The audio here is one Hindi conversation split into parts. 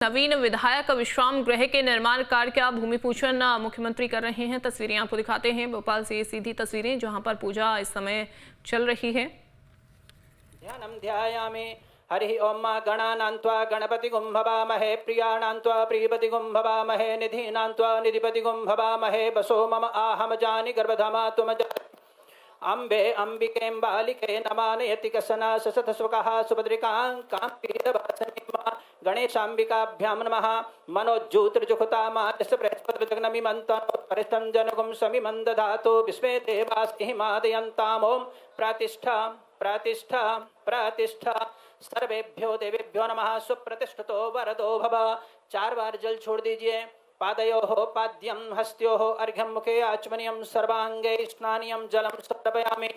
नवीन विधायक विश्राम गृह के निर्माण कार्य का भूमि पूजन मुख्यमंत्री कर रहे हैं। तस्वीरें आपको दिखाते हैं। भोपाल से सीधी तस्वीरें जहां पर पूजा इस समय चल रही है। ध्यानं ध्यायामि। हरि ओम गणानान्त्वा गणपतिगुं भवामहे प्रियाणान्त्वा प्रियपतिगुं भवामहे निधीनान्त्वा निधिपतिगुं भवामहे वसो मम आहम जानि गर्भधमा तुम अम्बे अंबिके बालिके नमानयति कसना ससतस्वकः सुभद्रिकां कांपीतवासनीमा गणेशाम्बिकाभ्यां नमः मनोज्योतिर्जुहुतामाजस बृहस्पतिर्जगनमिमन्तं जनगुं समिमं दधातु विश्वे देवास्तिमादयन्ताम् ओं प्रतिष्ठा प्रतिष्ठा प्रतिष्ठा सर्वेभ्यो देवेभ्यो नमः। सुप्रतिष्ठितो वरदो भव। 4 बार जल छोड़ दीजिए। पादयोः पाद्यं हस्त्योः अर्घ्यं मुखे आचमनीयं सर्वांगे स्नानीयं जलं समर्पयामि।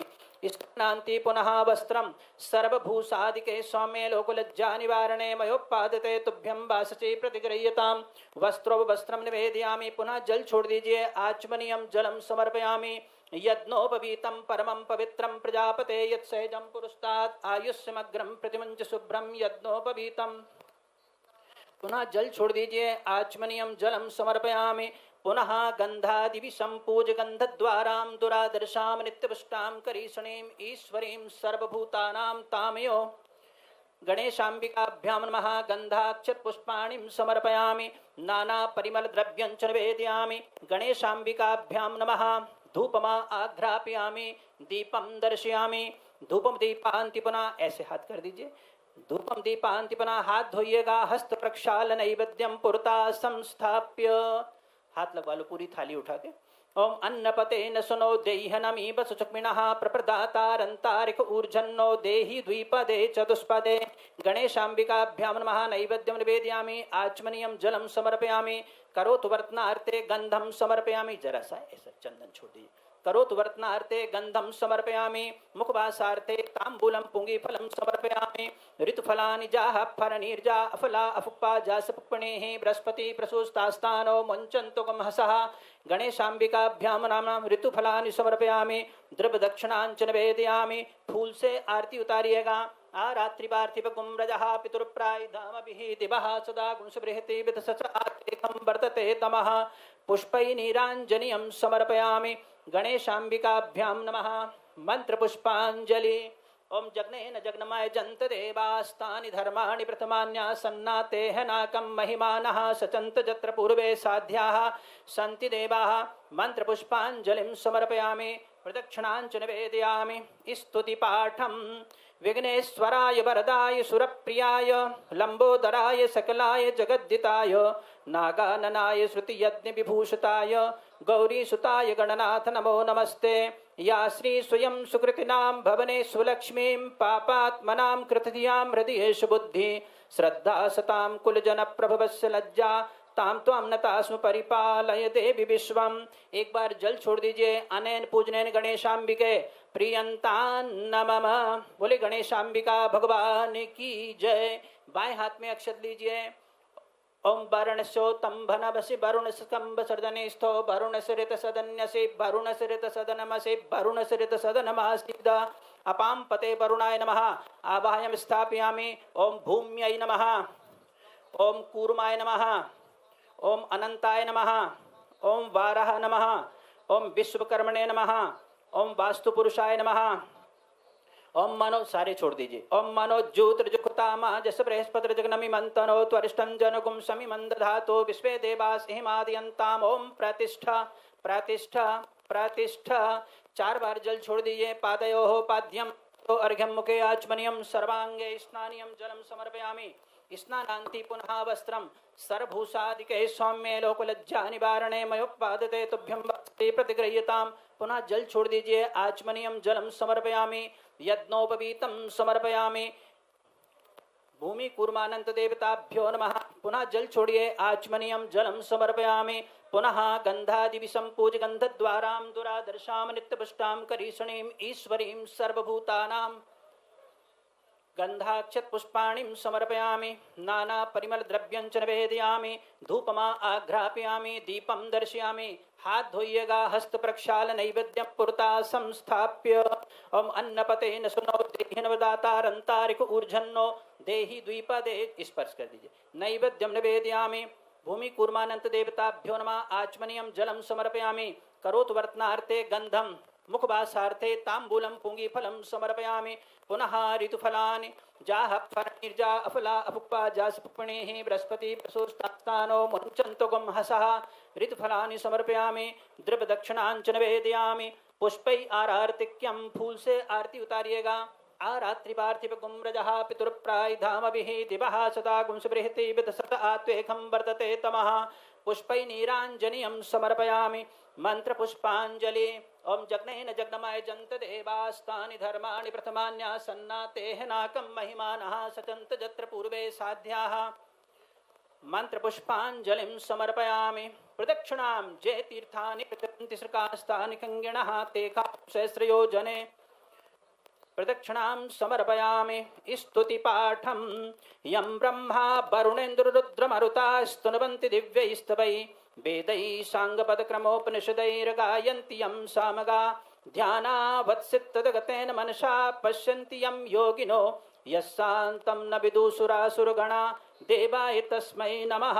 स्नान्ति पुनः वस्त्रं सर्वभूषादिके सौम्ये लोकलज्जा निवारणे मयोपादते तुभ्यं वाससे प्रतिगृह्यतां वस्त्रो वस्त्रं निवेदयामि। पुनः जल छोड़ दीजिए। आचमनीयं जलं समर्पयामि। यज्ञोपवीतं परमं पवित्रं प्रजापते यत्सहजं पुरस्तात् आयुष्यमग्रं प्रतिमंच शुभ्रं यज्ञोपवीतं। पुनः जल छोड़ दीजिए। आचमनीयं जलं समर्पयामि। पुनः गंधादिवि संपूज गंधद्वारां दुरादर्शां नित्यपुष्टां करीषणीं ईश्वरीं सर्वभूतानां तामयो गणेशाम्बिकाभ्यां नमः। गंधाक्षत पुष्पाणिं समर्पयामि। नाना परिमल द्रव्यं च निवेदयामि। गणेशाम्बिकाभ्यां नमः। धूपमा आघ्रापयामि। दीपं दर्शयामि। धूपम दीपांति पुनः ऐसे हाथ कर दीजिए। धूपम दीपांति पुनः हाथ धोइएगा। हस्त प्रक्षालन नैवेद्यम पुरता संस्थाप्य। हाथ लगवा लो पूरी थाली उठा के। ओम अन्नपते न सुनो देहनमी वसुचक्मिणः प्रप्रदातारंतारिक ऊर्जन्नो देहि द्विपदे चतुष्पदे गणेशाम्बिकाभ्यां नमः। नैवेद्यं निवेदयामि। आचमनीयं जलं समर्पयामि। करोतु वर्तनार्थे गंधं समर्पयामि। जरा सा ऐसा चंदन छोड़ दीजिए। करोतु वर्तनार्थे गंधं समर्पयामि। मुखवासार्थे तांबूलं पुंगीफलं समर्पयामि। ऋतुफलानि जाः फलनीर्जा अफला अफुप्पा जासपुप्पणेः बृहस्पति प्रसूस्तास्तानो मुञ्चन्तु गमहसः गणेशाम्बिकाभ्यां नाम ऋतुफलानि समर्पयामि। द्रव्यदक्षिणाञ्च निवेदयामि। फूल से आरती उतारिएगा। रात्रि पार्थिव गुम्रजः पितुर्प्रायधामभिः दिवः सदा गुंसबृहति विदसच आत्मेकं वर्तते तमः। पुष्पै नीराञ्जनियं समर्पयामि। गणेशाम्बिकाभ्यां नमः। मंत्र पुष्पांजलि। ओम जग्नेन जग्नमय जंत देवास्तानि धर्माणि प्रथमान्यासन्नातेह नाकं महिमानः सचन्त जत्र पूर्वे साध्याः सन्ति देवाः। मंत्र पुष्पांजलिं समर्पयामि। प्रदक्षिणाञ्च निवेदयामि। स्तुतिपाठं विघ्नेश्वराय वरदाय सुरप्रियाय लंबोदराय सकलाय जगद्दिताय नागाननाय श्रुतियज्ञ विभूषिताय गौरीसुताय गणनाथ नमो नमस्ते। या श्री स्वयं सुकृतिनां भवने सुलक्ष्मीं पापात्मनां कृतधियां हृदयेषु बुद्धि श्रद्धा सतां कुलजन प्रभवस्य लज्जा ताम त्वां नतास्म परिपालय देवी विश्वम। एक बार जल छोड़ दीजिए। अनैन पूजनेन गणेशाम्बिके प्रियंतान नमः। बोले गणेशाम्बिका भगवान की जय। बाएं हाथ में अक्षत लीजिए। ओम वरुणस्योतंभनवसि वरुणस्कंभ सर्दनेस्थो वरुणसरित सदन्यसि वरुणसरित सदनमसि वरुणसरित सदनमासीद अपां पते वरुणाय नमः। आवाहयं स्थापयामि। ओम भूम्यै नमः। ओम कूर्माय नमः। ओम अनंताय नमः। ओम वारः नमः। ओम विश्वकर्मणे नमः। ओम वास्तुपुरुषाय नमः। ओम मनो सारे छोड़ दीजिए। ओम मनो ज्योतिर्जुहुतामाजस बृहस्पतिर्जगनमिमन्तो त्वरिष्ठं जनगुं समिमं दधातु विश्वे देवास्तिमादयन्ताम् ओम प्रतिष्ठा प्रतिष्ठा प्रतिष्ठा। 4 बार जल छोड़ दीजिए। पादयोः पाद्यं तो अर्घ्यं मुखे आचमनीयं सर्वांगे स्नानीयं जलं समर्पयामि। स्नानान्ति पुनः वस्त्रं सर्वभूषादिके सौम्ये लोकलज्जा निवारणे मयोपादते तुभ्यं वासते प्रतिगृह्यतां। पुनः जल छोड़ दीजिए। आचमनीयं जलं समर्पयामि। यज्ञोपवीतं समर्पयामि। भूमि कूर्मानंत देवताभ्यो नमः। पुनः जल छोड़िए। आचमनीयं जलं समर्पयामि। पुनः गंधादिवि संपूज गंधद्वारां दुरादर्शां नित्यपुष्टां करीषणीं ईश्वरीं सर्वभूतानां गंधाक्षत पुष्पाणिं समर्पयामि। नाना परिमल द्रव्यं च निवेदयामि। धूपमा आघ्रापयामि। दीपं दर्शयामि। हाथ धोइएगा। हस्त प्रक्षाल नैवेद्यं पुरता संस्थाप्य। ओम अन्नपते न सुनो देहिनवदातारंतारिक ऊर्जन्नो देहि द्विपदे स्पर्श कर दीजिए। नैवेद्यं निवेदयामि भूमिकूर्मानन्त देवताभ्यो नमः आचमनीयं जलं समर्पयामि करोतु वर्तनार्थे गन्धं मुखवासार्थे ताम्बूलं पुंगीफलं समर्पयामि पुनः ऋतुफलानि जाह निर्जा अफला अपुप्पा जासपुष्पणेः बृहस्पति प्रसूस्तानो मुञ्चन्तु गुंहसः ऋतुफलानि समर्पयामि द्रव्यदक्षिणाञ्च निवेदयामि पुष्पै आरार्तिक्यं फूल से आरती उतारिएगा आरात्रि पार्थिव गुम्रजः पितुर्प्राय धामभिः दिवः सदा गुंसबृहति विदसत आत्वेखं वर्तते तमः पुष्पै नीराञ्जनियं समर्पयामि मंत्रपुष्पाञ्जलि ओम जग्नेन जग्नमय जन्त देवास्तानि धर्माणि प्रथमान्यासन्नातेः नाकं महिमानः सचन्त जत्र पूर्वे साध्याः मंत्रपुष्पाञ्जलिं समर्पयामि प्रदक्षिणां जे तीर्थानि प्रकृन्ति सृकास्तानि खङ्गिणः तेखा सहस्रयोजने प्रदक्षिणां समर्पयामि स्तुतिपाठं यं ब्रह्मा वरुणेन्द्ररुद्रमरुतास्तुन्वन्ति दिव्यैस्तवैः वेदैः साङ्गपदक्रमोपनिषदैर्गायन्ति यं सामगा ध्यानावत्सितगतेन मनसा पश्यन्ति यं योगिनो यस्सान्तं न विदुसुरासुरगणा देवाय तस्मै नमः।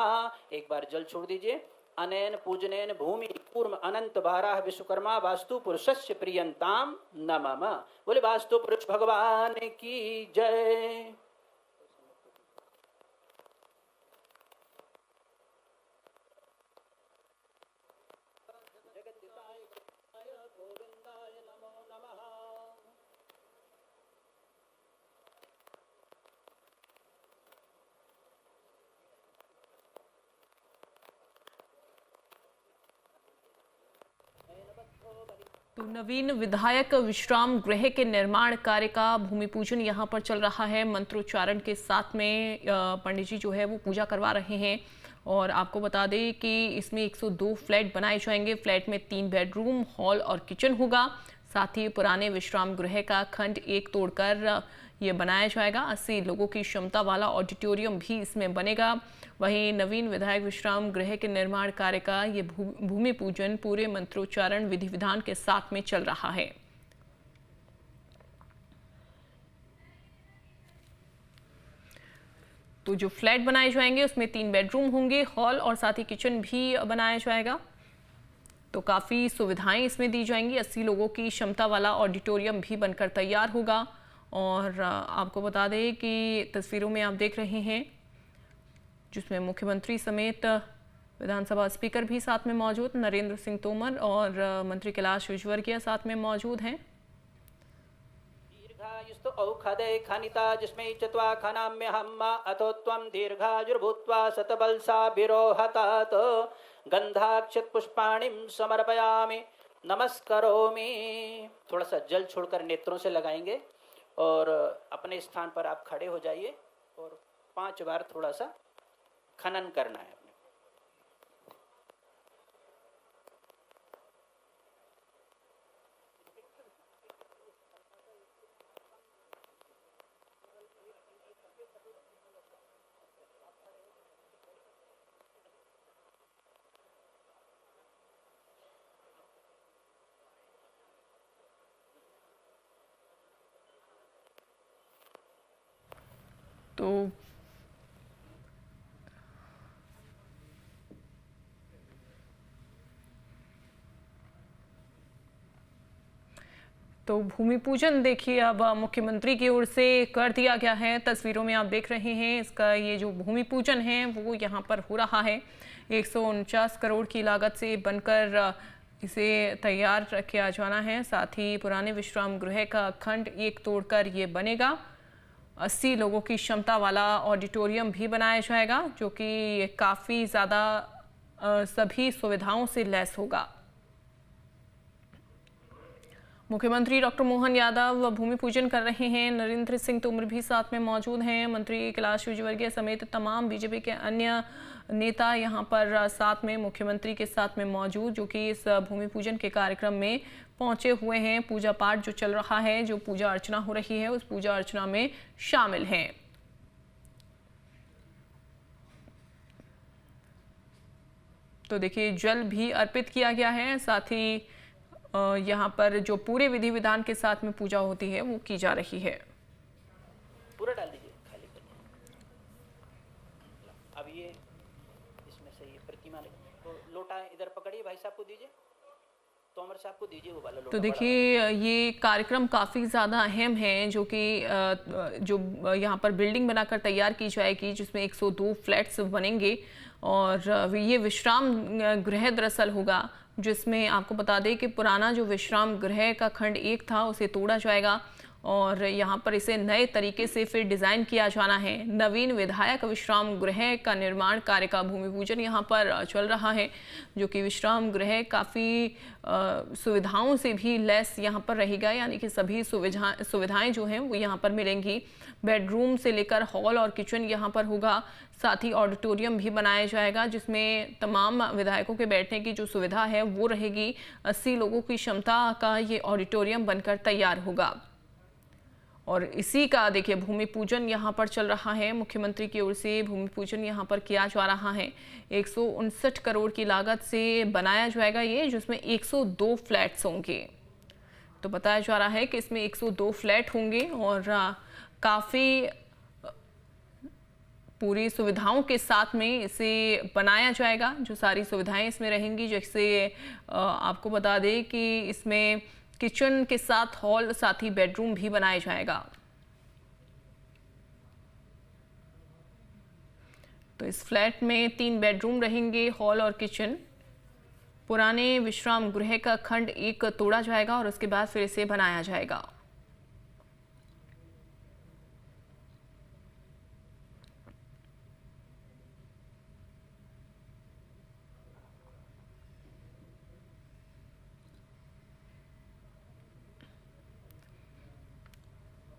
एक बार जल छोड़ दीजिए। अनेन पूजनेन भूमि कूर्म अनंत बाराह विश्वकर्मा वास्तु पुरुषस्य प्रियंताम नमः। बोले वास्तु पुरुष भगवान की जय। तो नवीन विधायक विश्राम गृह के निर्माण कार्य का भूमि पूजन यहाँ पर चल रहा है। मंत्रोच्चारण के साथ में पंडित जी जो है वो पूजा करवा रहे हैं। और आपको बता दें कि इसमें 102 फ्लैट बनाए जाएंगे। फ्लैट में 3 बेडरूम, हॉल और किचन होगा। साथ ही पुराने विश्राम गृह का खंड 1 तोड़कर ये बनाया जाएगा। 80 लोगों की क्षमता वाला ऑडिटोरियम भी इसमें बनेगा। वहीं नवीन विधायक विश्राम गृह के निर्माण कार्य का ये भूमि पूजन पूरे मंत्रोच्चारण विधि विधान के साथ में चल रहा है। तो जो फ्लैट बनाए जाएंगे उसमें 3 बेडरूम होंगे, हॉल और साथ ही किचन भी बनाया जाएगा। तो काफ़ी सुविधाएं इसमें दी जाएंगी। 80 लोगों की क्षमता वाला ऑडिटोरियम भी बनकर तैयार होगा। और आपको बता दें कि तस्वीरों में आप देख रहे हैं जिसमें मुख्यमंत्री समेत विधानसभा स्पीकर भी साथ में मौजूद, नरेंद्र सिंह तोमर और मंत्री कैलाश विजयवर्गीय साथ में मौजूद हैं। दीर्घायुस्तु औषधे खनिता जिस्मै चत्वा खनाम्य हम्मा अतो त्वं दीर्घायुर्भूत्वा शतबलसा विरोहतात गंधाक्षत पुष्पाणिं समर्पयामि नमस्करोमि। थोड़ा सा जल छोड़कर नेत्रों से लगाएंगे और अपने स्थान पर आप खड़े हो जाइए और 5 बार थोड़ा सा खनन करना है। तो भूमि पूजन देखिए अब मुख्यमंत्री की ओर से कर दिया गया है। तस्वीरों में आप देख रहे हैं इसका ये जो भूमि पूजन है वो यहाँ पर हो रहा है। 149 करोड़ की लागत से बनकर इसे तैयार किया जाना है। साथ ही पुराने विश्राम गृह का खंड 1 तोड़कर ये बनेगा। 80 लोगों की क्षमता वाला ऑडिटोरियम भी बनाया जाएगा जो कि काफ़ी ज़्यादा सभी सुविधाओं से लैस होगा। मुख्यमंत्री डॉक्टर मोहन यादव भूमि पूजन कर रहे हैं। नरेंद्र सिंह तोमर भी साथ में मौजूद हैं। मंत्री कैलाश विजयवर्गीय समेत तमाम बीजेपी के अन्य नेता यहां पर साथ में मुख्यमंत्री के साथ में मौजूद जो कि इस भूमि पूजन के कार्यक्रम में पहुंचे हुए हैं। पूजा पाठ जो चल रहा है, जो पूजा अर्चना हो रही है, उस पूजा अर्चना में शामिल हैं। तो देखिए जल भी अर्पित किया गया है। साथ ही यहाँ पर जो पूरे विधि विधान के साथ में पूजा होती है वो की जा रही है। पूरा डाल दीजिए, खाली कर सही है, प्रतिमा तो लोटा इधर पकड़िए, भाई साहब को दीजिए, तोमर साहब को दीजिए वो वाला लोटा। तो देखिए ये कार्यक्रम काफ़ी ज़्यादा अहम है, जो कि जो यहाँ पर बिल्डिंग बनाकर तैयार की जाएगी, जिसमें 102 फ्लैट्स बनेंगे। और ये विश्राम गृह दरअसल होगा, जिसमें आपको बता दें कि पुराना जो विश्राम गृह का खंड 1 था उसे तोड़ा जाएगा और यहाँ पर इसे नए तरीके से फिर डिज़ाइन किया जाना है। नवीन विधायक विश्राम गृह का निर्माण कार्य का भूमि पूजन यहाँ पर चल रहा है, जो कि विश्राम गृह काफ़ी सुविधाओं से भी लेस यहाँ पर रहेगा, यानी कि सभी सुविधाएं जो हैं वो यहाँ पर मिलेंगी। बेडरूम से लेकर हॉल और किचन यहाँ पर होगा, साथ ही ऑडिटोरियम भी बनाया जाएगा, जिसमें तमाम विधायकों के बैठने की जो सुविधा है वो रहेगी। 80 लोगों की क्षमता का ये ऑडिटोरियम बनकर तैयार होगा और इसी का देखिए भूमि पूजन यहाँ पर चल रहा है। मुख्यमंत्री की ओर से भूमि पूजन यहाँ पर किया जा रहा है। 159 करोड़ की लागत से बनाया जाएगा ये, जिसमें 102 फ्लैट्स होंगे। तो बताया जा रहा है कि इसमें 102 फ्लैट होंगे और काफ़ी पूरी सुविधाओं के साथ में इसे बनाया जाएगा। जो सारी सुविधाएं इसमें रहेंगी, जैसे आपको बता दें कि इसमें किचन के साथ हॉल, साथ ही बेडरूम भी बनाया जाएगा। तो इस फ्लैट में 3 बेडरूम रहेंगे, हॉल और किचन। पुराने विश्राम गृह का खंड 1 तोड़ा जाएगा और उसके बाद फिर इसे बनाया जाएगा।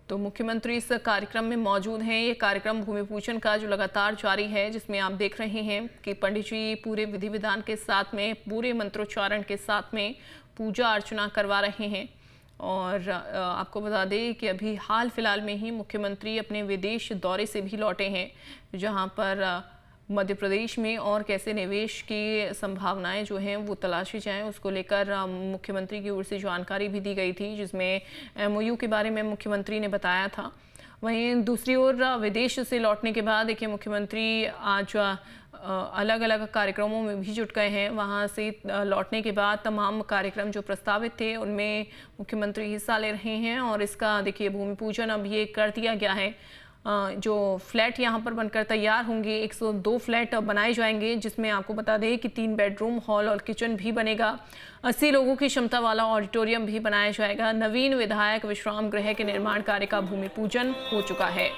तो मुख्यमंत्री इस कार्यक्रम में मौजूद हैं। ये कार्यक्रम भूमि पूजन का जो लगातार जारी है, जिसमें आप देख रहे हैं कि पंडित जी पूरे विधि विधान के साथ में, पूरे मंत्रोच्चारण के साथ में पूजा अर्चना करवा रहे हैं। और आपको बता दें कि अभी हाल फिलहाल में ही मुख्यमंत्री अपने विदेश दौरे से भी लौटे हैं, जहां पर मध्य प्रदेश में और कैसे निवेश की संभावनाएं जो हैं वो तलाशी जाएं, उसको लेकर मुख्यमंत्री की ओर से जानकारी भी दी गई थी, जिसमें MOU के बारे में मुख्यमंत्री ने बताया था। वहीं दूसरी ओर विदेश से लौटने के बाद देखिए मुख्यमंत्री आज अलग अलग कार्यक्रमों में भी जुट गए हैं। वहां से लौटने के बाद तमाम कार्यक्रम जो प्रस्तावित थे उनमें मुख्यमंत्री हिस्सा ले रहे हैं और इसका देखिए भूमि पूजन अब ये कर दिया गया है। जो फ्लैट यहाँ पर बनकर तैयार होंगे, 102 फ्लैट बनाए जाएंगे, जिसमें आपको बता दें कि 3 बेडरूम, हॉल और किचन भी बनेगा। 80 लोगों की क्षमता वाला ऑडिटोरियम भी बनाया जाएगा। नवीन विधायक विश्राम गृह के निर्माण कार्य का भूमि पूजन हो चुका है।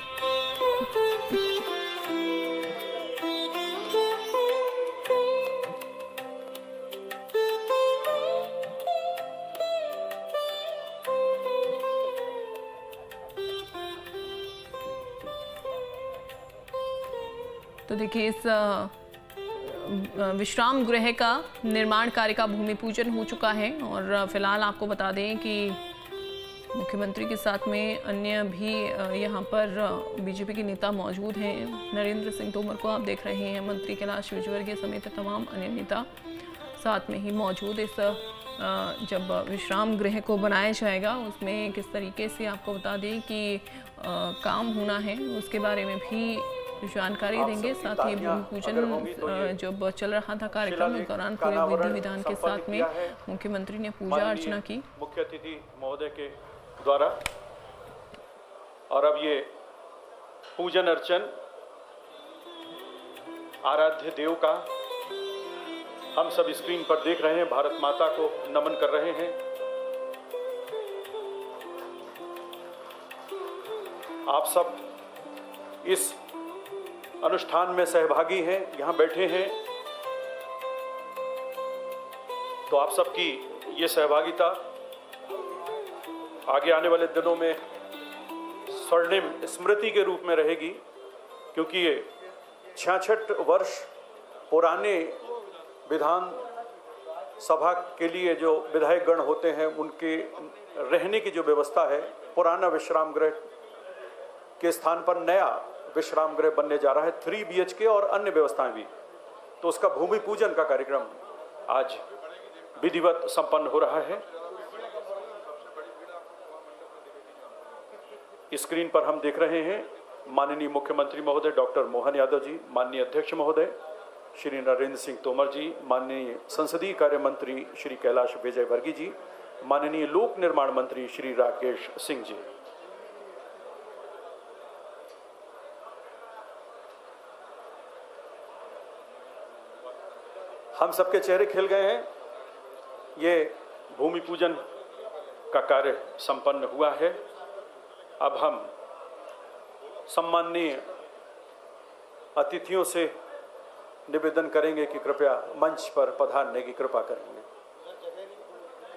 तो देखिए इस विश्राम गृह का निर्माण कार्य का भूमि पूजन हो चुका है और फिलहाल आपको बता दें कि मुख्यमंत्री के साथ में अन्य भी यहाँ पर बीजेपी के नेता मौजूद हैं। नरेंद्र सिंह तोमर को आप देख रहे हैं, मंत्री कैलाश विजयवर्गीय समेत तमाम अन्य नेता साथ में ही मौजूद। इस जब विश्राम गृह को बनाया जाएगा उसमें किस तरीके से आपको बता दें कि काम होना है, उसके बारे में भी जानकारी देंगे। साथ ही भूमि पूजन जब चल रहा था कार्यक्रम, उस दौरान पूरे विधि विधान के साथ में मुख्यमंत्री ने पूजा अर्चना की मुख्य अतिथि महोदय के द्वारा। और अब ये पूजन अर्चन आराध्य देव का हम सब स्क्रीन पर देख रहे हैं, भारत माता को नमन कर रहे हैं। आप सब इस अनुष्ठान में सहभागी हैं, यहाँ बैठे हैं, तो आप सबकी ये सहभागिता आगे आने वाले दिनों में स्वर्णिम स्मृति के रूप में रहेगी, क्योंकि ये 66 वर्ष पुराने विधान सभा के लिए जो विधायक गण होते हैं उनके रहने की जो व्यवस्था है, पुराना विश्राम गृह के स्थान पर नया विश्राम गृह बनने जा रहा है, 3 BHK और अन्य व्यवस्थाएं भी। तो उसका भूमि पूजन का कार्यक्रम आज विधिवत संपन्न हो रहा है। स्क्रीन पर हम देख रहे हैं माननीय मुख्यमंत्री महोदय डॉक्टर मोहन यादव जी, माननीय अध्यक्ष महोदय श्री नरेंद्र सिंह तोमर जी, माननीय संसदीय कार्य मंत्री श्री कैलाश विजयवर्गीय जी, माननीय लोक निर्माण मंत्री श्री राकेश सिंह जी। हम सबके चेहरे खिल गए हैं। ये भूमि पूजन का कार्य संपन्न हुआ है। अब हम सम्माननीय अतिथियों से निवेदन करेंगे कि कृपया मंच पर पधारने की कृपा करेंगे।